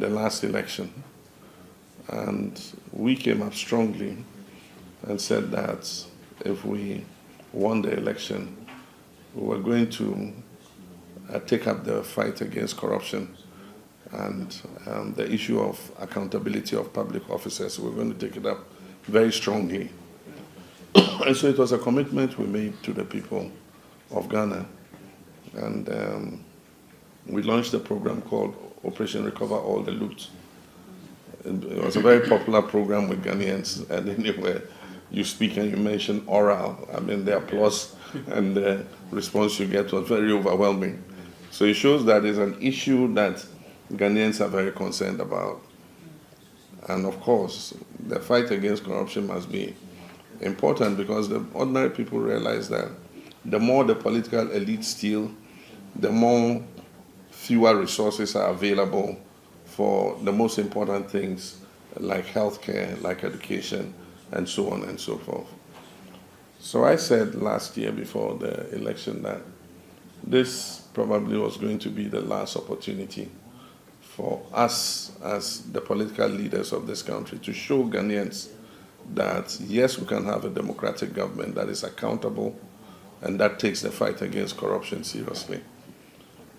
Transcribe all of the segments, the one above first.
the last election. And we came up strongly and said that if we won the election, we were going to take up the fight against corruption and the issue of accountability of public officers. We're going to take it up very strongly. And so it was a commitment we made to the people of Ghana. And we launched a program called Operation Recover All the Loot. It was a very popular program with Ghanaians, and anywhere you speak and you mention oral, I mean, the applause and the response you get was very overwhelming. So it shows that it's an issue that Ghanaians are very concerned about. And of course, the fight against corruption must be important because the ordinary people realize that the more the political elite steal, the more fewer resources are available for the most important things like healthcare, like education, and so on and so forth. So I said last year before the election that this probably was going to be the last opportunity for us as the political leaders of this country to show Ghanaians that yes, we can have a democratic government that is accountable and that takes the fight against corruption seriously.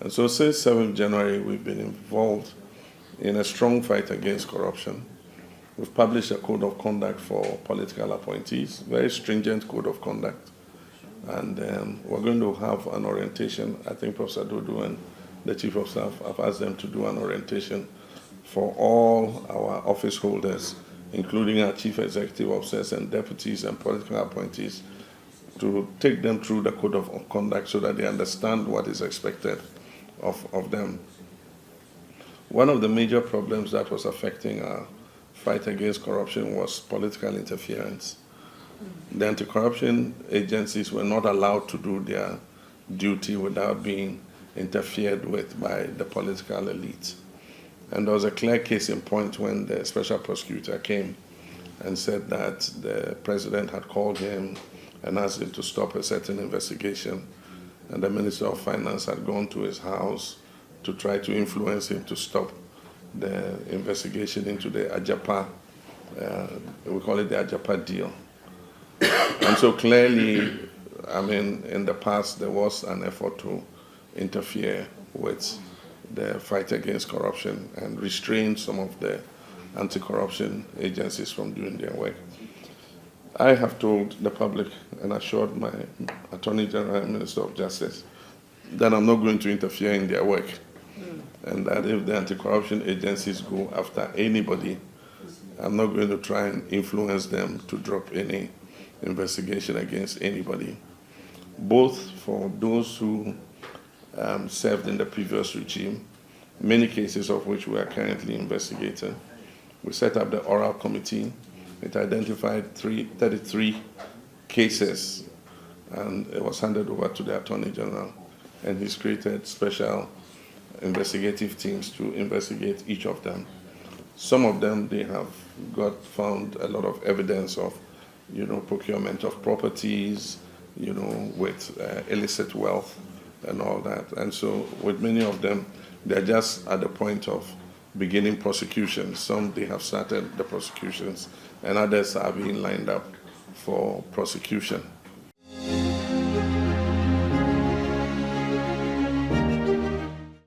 And so since 7th January, we've been involved in a strong fight against corruption. We've published a code of conduct for political appointees, very stringent code of conduct. And we're going to have an orientation. I think Professor Dodo and the Chief of Staff have asked them to do an orientation for all our office holders, including our Chief Executive Officers and deputies and political appointees, to take them through the code of conduct so that they understand what is expected of them. One of the major problems that was affecting our fight against corruption was political interference. The anti-corruption agencies were not allowed to do their duty without being interfered with by the political elite. And there was a clear case in point when the special prosecutor came and said that the president had called him and asked him to stop a certain investigation, and the Minister of Finance had gone to his house to try to influence him to stop the investigation into the Ajapa, we call it the Ajapa deal. And so clearly, I mean, in the past there was an effort to interfere with the fight against corruption and restrain some of the anti-corruption agencies from doing their work. I have told the public and assured my Attorney General and Minister of Justice that I'm not going to interfere in their work, and that if the anti-corruption agencies go after anybody, I'm not going to try and influence them to drop any investigation against anybody, both for those who served in the previous regime, many cases of which we are currently investigating. We set up the oral committee. It identified 33 cases, and it was handed over to the Attorney General, and he's created special investigative teams to investigate each of them. Some of them, they have found a lot of evidence of, procurement of properties, with illicit wealth and all that. And so with many of them, they're just at the point of beginning prosecutions. Some, they have started the prosecutions, and others are being lined up for prosecution.